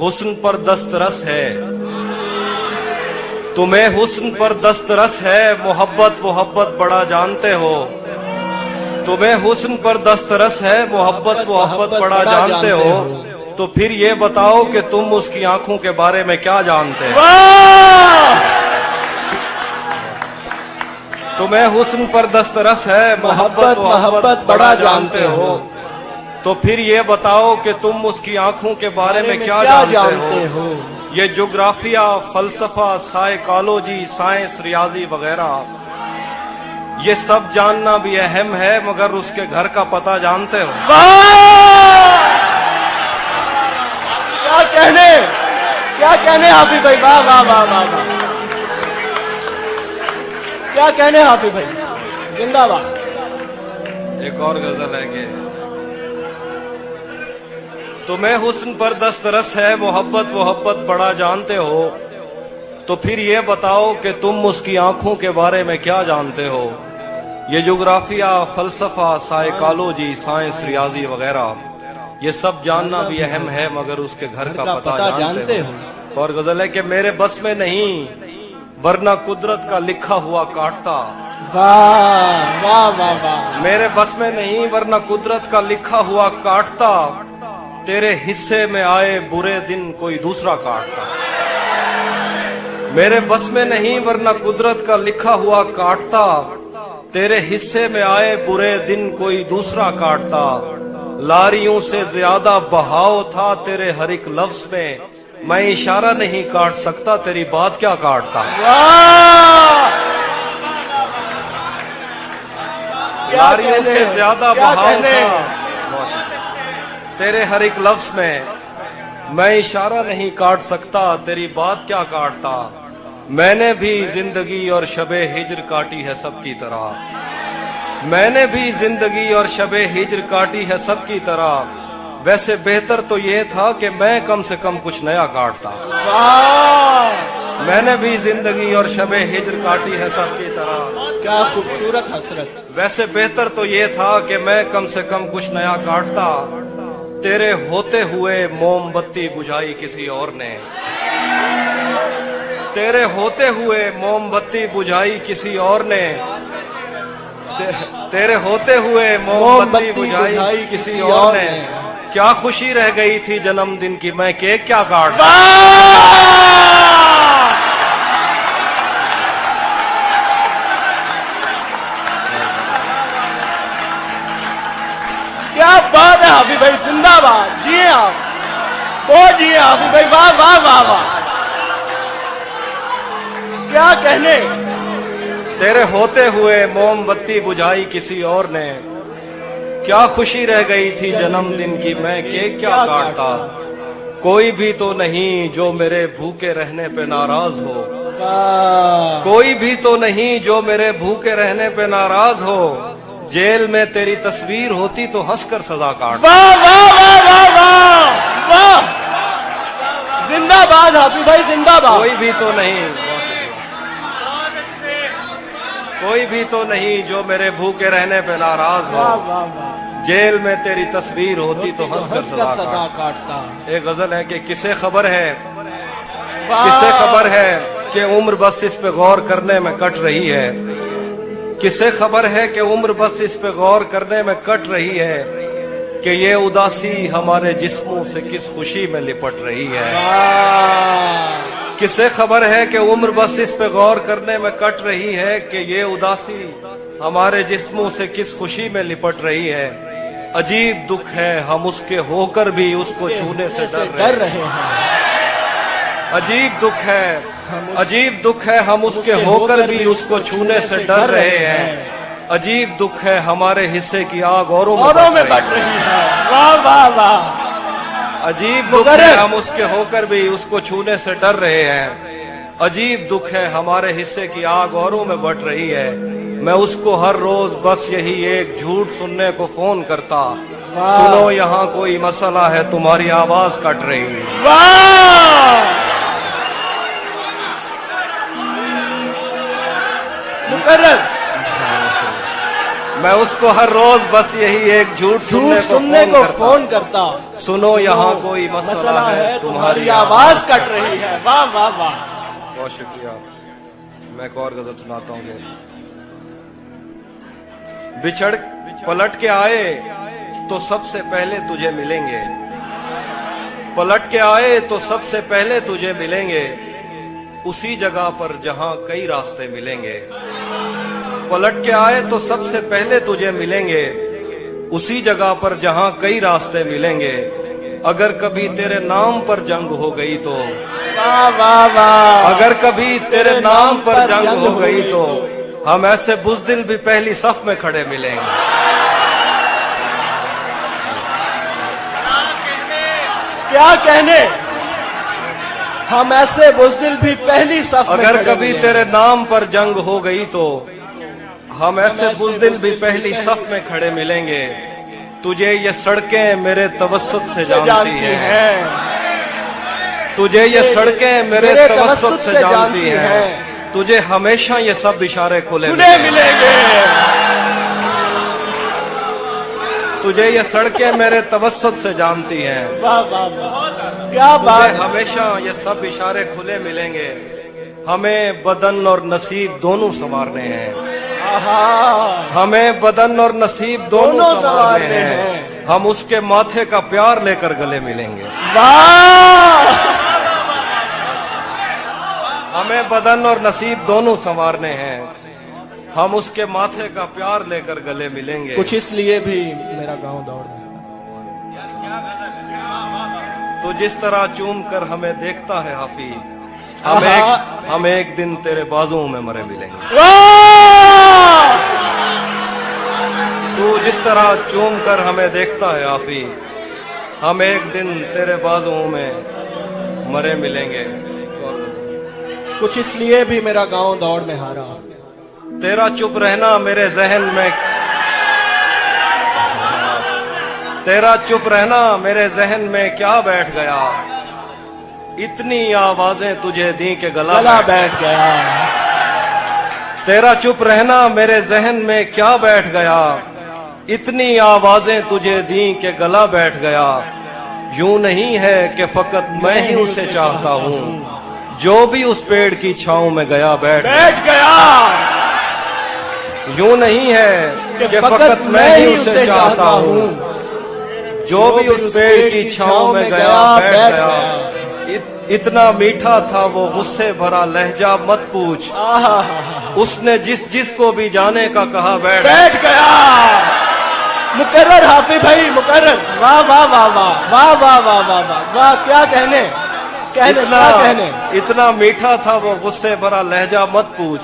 हुस्न पर दस्तरस है, तुम्हें हुस्न पर दस्तरस है, मोहब्बत मोहब्बत बड़ा जानते हो। तुम्हें हुस्न पर दस्तरस है, मोहब्बत मोहब्बत बड़ा जानते हो। तो फिर ये बताओ कि तुम उसकी आंखों के बारे में क्या जानते हो। तुम्हें हुस्न पर दस्तरस है, मोहब्बत मोहब्बत बड़ा जानते हो। तो फिर ये बताओ कि तुम उसकी आंखों के बारे में क्या जानते हो। ये ज्योग्राफिया, फलसफा, साइकोलॉजी, साइंस, रियाजी वगैरह ये सब जानना भी अहम है, मगर उसके घर का पता जानते हो। क्या कहने हाफिज भाई, वाह वाह वाह वाह वाह, क्या कहने हाफिज भाई, जिंदाबाद। एक और गजल है कि तुम्हें हुस्न पर दस्तरस है, मोहब्बत मोहब्बत बड़ा जानते हो। तो फिर ये बताओ कि तुम उसकी आंखों के बारे में क्या जानते हो। ये ज्योग्राफिया, फलसफा, साइकोलॉजी, साइंस, रियाजी वगैरह ये सब जानना भी अहम है, मगर उसके घर का पता जानते हो। और गजल है कि मेरे बस में नहीं, वरना कुदरत का लिखा हुआ काटता। वाह वाह वाह वाह। मेरे बस में नहीं, वरना कुदरत का लिखा हुआ काटता। तेरे हिस्से में आए बुरे दिन कोई दूसरा काटता। मेरे बस में नहीं, वरना कुदरत का लिखा हुआ काटता। तेरे हिस्से में आए बुरे दिन कोई दूसरा काटता। लारियों से ज्यादा बहाव था तेरे हर एक लफ्ज में, मैं इशारा नहीं काट सकता, तेरी बात क्या काटता। लारियों से ज्यादा बहाव था तेरे हर एक लफ्ज में, मैं इशारा नहीं काट सकता, तेरी बात क्या काटता। मैंने भी जिंदगी और शबे हिज्र काटी है सबकी तरह। मैंने भी जिंदगी और शबे हिज्र काटी है सबकी तरह। वैसे बेहतर तो ये था कि मैं कम से कम कुछ नया काटता। मैंने भी जिंदगी और शबे हिज्र काटी है सबकी तरह। क्या खूबसूरत हसरत। वैसे बेहतर तो ये था कि मैं कम से कम कुछ नया काटता। तेरे होते हुए मोमबत्ती बुझाई किसी और ने। तेरे होते हुए मोमबत्ती बुझाई किसी और ने। तेरे होते हुए मोमबत्ती बुझाई किसी और ने। क्या खुशी रह गई थी जन्मदिन की, मैं केक क्या काटता। क्या बात है हाफिज भाई, जिंदाबाद। जिए आप, बहुत जिए हाफिज भाई, वाह वाह वाह वाह, क्या कहने। तेरे होते हुए मोमबत्ती बुझाई किसी और ने। क्या खुशी रह गई थी जन्मदिन की, मैं केक क्या काटता। कोई भी तो नहीं जो मेरे भूखे रहने पे नाराज हो। कोई भी तो नहीं जो मेरे भूखे रहने पे नाराज हो। जेल में तेरी तस्वीर होती तो हंसकर सजा काट। वाह वाह वाह वाह वाह वाह, जिंदाबाद हाफिज भाई, जिंदाबाद। कोई भी तो नहीं, कोई भी तो नहीं जो मेरे भूखे रहने पे नाराज हो। जेल में तेरी तस्वीर होती तो हंसकर सजा काटता। एक गजल है कि किसे खबर है, किसे खबर है कि उम्र बस इस पे गौर करने में कट रही है। किसे खबर है कि उम्र बस इस पे गौर करने में कट रही है, कि ये उदासी हमारे जिस्मों से किस खुशी में लिपट रही है। किसे खबर है कि उम्र बस इस पे गौर करने में कट रही है, कि ये उदासी हमारे जिस्मों से किस खुशी में लिपट रही है। अजीब दुख है हम उसके होकर भी उसको छूने से डर रहे हैं। अजीब दुख है, अजीब दुख है हम उसके होकर भी उसको छूने से डर रहे हैं। अजीब दुख है हमारे हिस्से की आग औरों में बढ़ रही है। वाह वाह वाह। अजीब दुख है हम उसके होकर भी उसको छूने से डर रहे हैं। अजीब दुख है हमारे हिस्से की आग औरों में बढ़ रही है। मैं उसको हर रोज बस यही एक झूठ सुनने को फोन करता। सुनो यहाँ कोई मसला है, तुम्हारी आवाज कट रही है। वाह मुकर्रर। मैं उसको हर रोज बस यही एक झूठ सुनने को फोन करता। सुनो यहाँ कोई मसला है, तुम्हारी आवाज कट रही है। वाह वाह वाह, बहुत शुक्रिया। मैं एक और गजल सुनाता हूँ। बिछड़ पलट के आए तो सबसे पहले तुझे मिलेंगे, पलट के आए तो सबसे पहले तुझे मिलेंगे, उसी जगह पर जहां कई रास्ते मिलेंगे। पलट के आए तो सबसे पहले तुझे मिलेंगे, उसी जगह पर जहां कई रास्ते मिलेंगे। अगर कभी तेरे नाम पर जंग हो गई तो, वाह वाह वाह, अगर कभी तेरे नाम पर जंग हो गई तो हम ऐसे बुज़दिल भी पहली सफ में खड़े मिलेंगे। क्या कहने, हम ऐसे बुज़दिल भी पहली सफ में अगर खड़े कभी मिलेंगे। तेरे नाम पर जंग हो गई तो हम ऐसे बुज़दिल भी पहली सफ में खड़े मिलेंगे। तुझे ये सड़कें मेरे तवस्सुत से जानती हैं, तुझे ये सड़कें मेरे तवस्सुत से जानती हैं। तुझे हमेशा ये सब इशारे खुले मिलेंगे। तुझे ये सड़कें मेरे तवस्सुत से जानती हैं। वाह वाह वाह, क्या तुझे बात। हमेशा ये सब इशारे खुले मिलेंगे। हमें बदन और नसीब दोनों संवारने हैं, हमें बदन और नसीब दोनों संवारने हैं। हम उसके माथे का प्यार लेकर गले मिलेंगे। वाह, हमें बदन और नसीब दोनों संवारने हैं, हम उसके माथे का प्यार लेकर गले मिलेंगे। कुछ इसलिए भी मेरा गांव दौड़ रहा तो जिस तरह चूम कर हमें देखता है हाफी, हम एक दिन तेरे बाजुओं में मरे मिलेंगे। वाह, तू जिस तरह चूम कर हमें देखता है हाफी, हम एक दिन तेरे बाजुओं में मरे मिलेंगे। कुछ इसलिए भी मेरा गांव दौड़ में हारा। तेरा चुप रहना मेरे जहन में, तेरा चुप रहना मेरे जहन में क्या बैठ गया। इतनी आवाजें तुझे दी के गला बैठ गया। तेरा चुप रहना मेरे जहन में क्या बैठ गया। इतनी आवाजें तुझे दी के गला बैठ गया। यूं नहीं है कि फकत मैं ही उसे चाहता हूँ, जो भी उस पेड़ की छांव में गया बैठ गया। यूं नहीं है कि फकत मैं ही उसे चाहता हूँ, जो भी उस पेड़ की छांव में गया बैठ गया। इतना मीठा था वो गुस्से भरा लहजा मत पूछ, उसने जिस को भी जाने का कहा बैठ गया। मुकर्रर हाफी भाई, मुकर्रर। वाह वाह वाह वाह वाह वाह वाह वाह वाह वाह, क्या कहने, इतना मीठा था वो गुस्से भरा लहजा मत पूछ,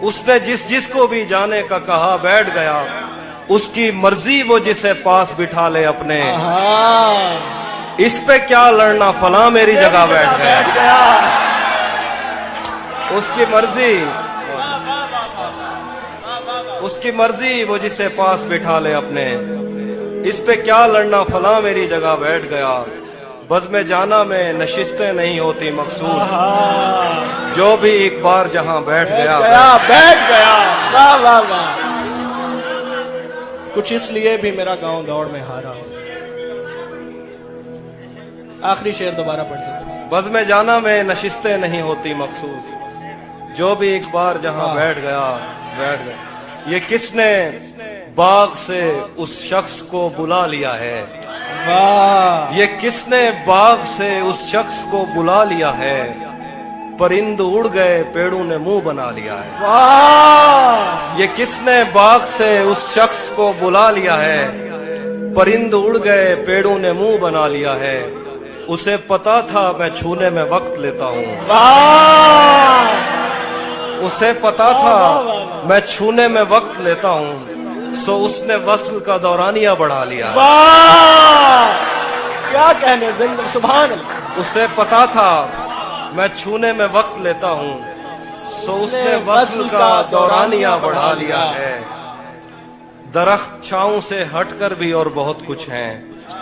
उसने जिस को भी जाने का कहा बैठ गया। उसकी मर्जी वो जिसे पास बिठा ले अपने, इस पे क्या लड़ना फला मेरी जगह बैठ गया। उसकी मर्जी वो जिसे पास बिठा ले अपने, इस पे क्या लड़ना फला मेरी जगह बैठ गया। बज़्म जाना में नशिस्तें नहीं होती मखसूस, जो भी एक बार जहां बैठ गया। वाह वाह वाह। कुछ इसलिए भी मेरा गांव दौड़ में हारा। आखिरी शेर दोबारा पढ़ते। बज़्म जाना में नशिस्तें नहीं होती मखसूस, जो भी एक बार जहां बैठ गया। ये किसने बाग से उस शख्स को बुला लिया है, वाह, ये किसने बाग से उस शख्स को बुला लिया है। परिंद उड़ गए पेड़ों ने मुंह बना लिया है। वाह, ये किसने बाग से उस शख्स को बुला लिया है। परिंद उड़ गए पेड़ों ने मुंह बना लिया है। उसे पता था मैं छूने में वक्त लेता हूँ, उसे पता था मैं छूने में वक्त लेता हूँ, सो उसने वस्ल का दौरानिया बढ़ा लिया। वाह, क्या कहने, जिंदा सुभान अल्लाह। उसे पता था मैं छूने में वक्त लेता हूँ, सो उसने वस्ल का दौरानिया बढ़ा लिया है। दरख्त छांव से हटकर भी और बहुत कुछ है,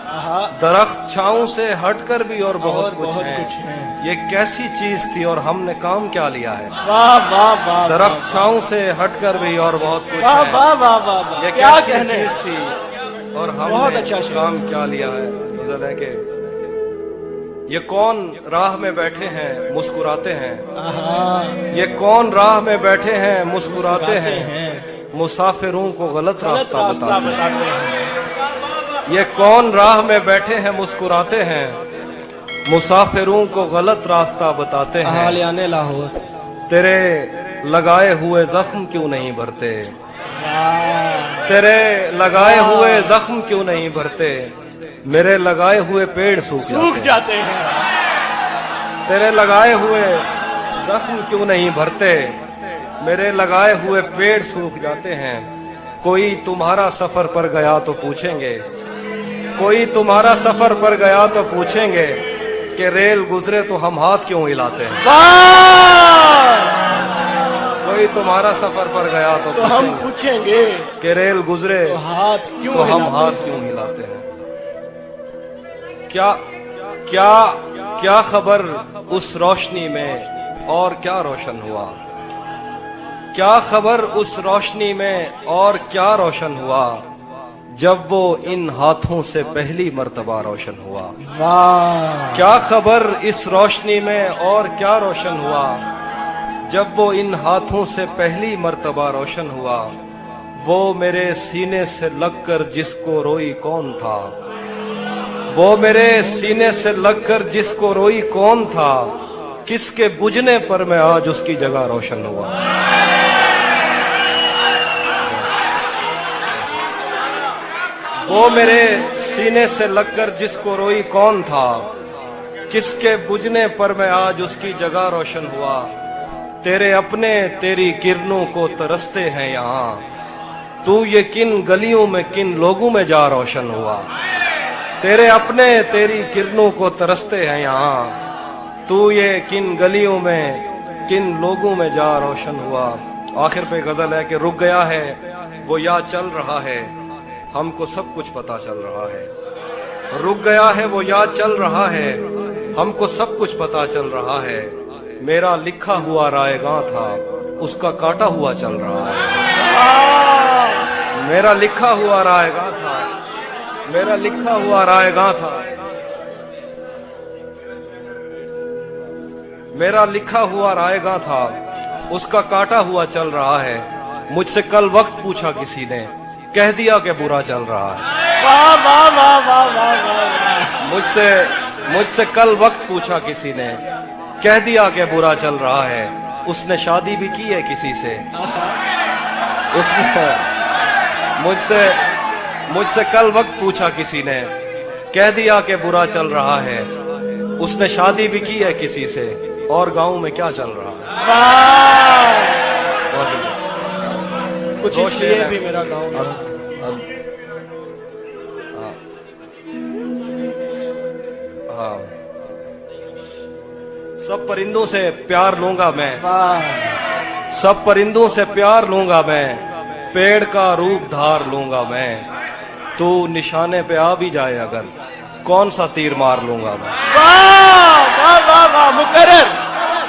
आहा, दरख्त छाँव से हटकर भी और बहुत कुछ बहुत है। कुछ है। ये कैसी चीज थी और हमने काम क्या लिया है। वाह वाह वाह, दरख्त छाँव से हटकर भी और बहुत कुछ वाह है। वाह वाह वाह वाह, ये क्या कैसी कहने। चीज थी और बहुत हमने अच्छा शेर। काम क्या लिया है। गजल है कि ये कौन राह में बैठे हैं मुस्कुराते हैं। आहा, ये कौन राह में बैठे हैं मुस्कुराते मुस्कुराते हैं। हैं। मुसाफिरों को गलत गलत रास्ता रास्ता बताते हैं। बताते हैं। ये कौन राह में बैठे हैं मुस्कुराते हैं। मुसाफिरों को गलत रास्ता बताते हैं। हालियाने लाहौर। तेरे लगाए हुए जख्म क्यों नहीं भरते। वाह, तेरे लगाए हुए जख्म क्यों नहीं भरते। मेरे लगाए हुए पेड़ सूख सूख जाते हैं। जाते हैं। तेरे लगाए हुए जख्म क्यों नहीं भरते। मेरे लगाए हुए पेड़ सूख जाते हैं। कोई तुम्हारा सफर पर गया तो पूछेंगे। कोई तुम्हारा सफर पर गया तो पूछेंगे कि रेल गुजरे तो हम हाथ क्यों हिलाते हैं। वाह, कोई तुम्हारा सफर पर गया तो तो हम पूछेंगे पूछेंगे कि रेल गुजरे तो हाथ क्यों तो हम हिलाते हाथ हैं? क्यों हिलाते हैं। क्या क्या क्या खबर उस रोशनी में और क्या रोशन हुआ। क्या खबर उस रोशनी में और क्या रोशन हुआ। जब वो इन हाथों से पहली मर्तबा रोशन हुआ। वाह, क्या खबर इस रोशनी में और क्या रोशन हुआ। जब वो इन हाथों से पहली मर्तबा रोशन हुआ। वो मेरे सीने से लगकर जिसको रोई कौन था। वो मेरे सीने से लगकर जिसको रोई कौन था। किसके बुझने पर मैं आज उसकी जगह रोशन हुआ। वो मेरे सीने से लगकर जिसको रोई कौन था। किसके बुझने पर मैं आज उसकी जगह रोशन हुआ। तेरे अपने तेरी किरणों को तरसते हैं यहाँ। तू ये किन गलियों में किन लोगों में जा रोशन हुआ। तेरे अपने तेरी किरणों को तरसते हैं यहाँ। तू ये किन गलियों में किन लोगों में जा रोशन हुआ। आखिर पे गजल है कि रुक गया है वो या चल रहा है। हमको सब कुछ पता चल रहा है। रुक गया है वो या चल रहा है। हमको सब कुछ पता चल रहा है। मेरा लिखा हुआ रायगां था उसका काटा हुआ चल रहा है। मेरा लिखा हुआ रायगां था। मेरा लिखा हुआ रायगां था। मेरा लिखा हुआ रायगां था उसका काटा हुआ चल रहा है। मुझसे कल वक्त पूछा किसी ने कह दिया कि बुरा चल रहा है। वाह वाह वाह वाह वाह वाह, मुझसे कल वक्त पूछा किसी ने कह दिया कि बुरा चल रहा है। उसने शादी भी की है किसी से। उसने मुझसे कल वक्त पूछा किसी ने कह दिया कि बुरा चल रहा है। उसने शादी भी की है किसी से और गांव में क्या चल रहा है। वाह, कुछ दो इसलिए शेर हैं। भी मेरा गाँव हाँ। सब परिंदों से प्यार लूंगा मैं। वाह, सब परिंदों से प्यार लूंगा मैं। पेड़ का रूप धार लूंगा मैं। तू निशाने पे आ भी जाए अगर कौन सा तीर मार लूंगा मैं। वाह वाह वाह वाह, मुकर्रर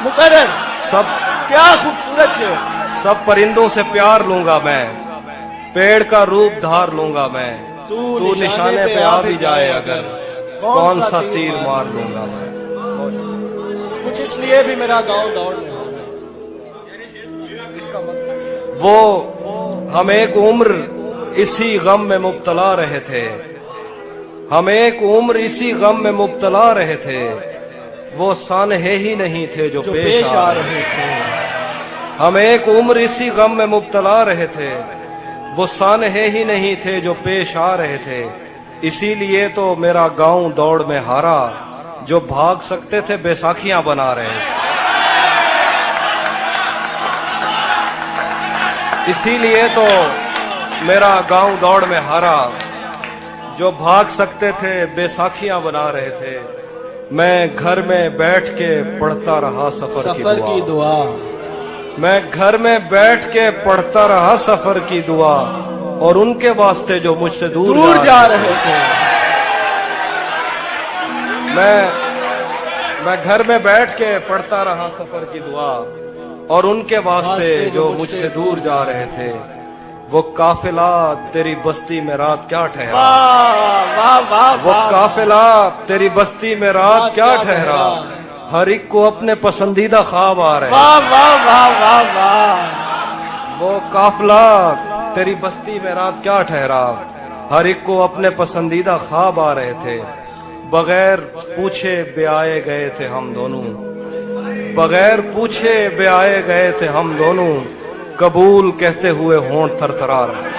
मुकर्रर, सब क्या खूबसूरत है। सब परिंदों से प्यार लूंगा मैं। पेड़ का रूप धार लूंगा मैं। तू निशाने पे आ भी जाए अगर कौन सा तीर मार लूंगा मैं। कुछ इसलिए भी मेरा गाँव दौड़ में हो। वो हम एक उम्र इसी गम में मुब्तला रहे थे। हम एक उम्र इसी गम में मुब्तला रहे थे। वो सानहे ही नहीं थे जो पेश आ रहे थे। हम एक उम्र इसी गम में मुब्तला रहे थे। वो सानहे ही नहीं थे जो पेश आ रहे थे। इसीलिए तो मेरा गांव दौड़ में हारा। जो भाग सकते थे बैसाखियां बना रहे थे। इसीलिए तो मेरा गांव दौड़ में हारा। जो भाग सकते थे बैसाखियां बना रहे थे। मैं घर में बैठ के पढ़ता रहा सफर की दुआ। मैं घर में बैठ के पढ़ता रहा सफर की दुआ। और उनके वास्ते जो मुझसे दूर जा रहे थे। मैं घर में बैठ के पढ़ता रहा सफर की दुआ, और उनके वास्ते जो मुझसे दूर जा रहे थे, वो काफिला तेरी बस्ती में रात क्या ठहरा, वाह वाह वो वाह काफिला तेरी बस्ती में रात क्या ठहरा, हर एक को अपने पसंदीदा ख्वाब आ रहे हैं। वाह वाह वाह वाह वाह वो काफिला तेरी बस्ती में रात क्या ठहरा, हर एक को अपने पसंदीदा ख्वाब आ रहे थे, बगैर पूछे ब्याए गए थे हम दोनों, बगैर पूछे ब्याए गए थे हम दोनों, कबूल कहते हुए होंठ थरथरा रहे।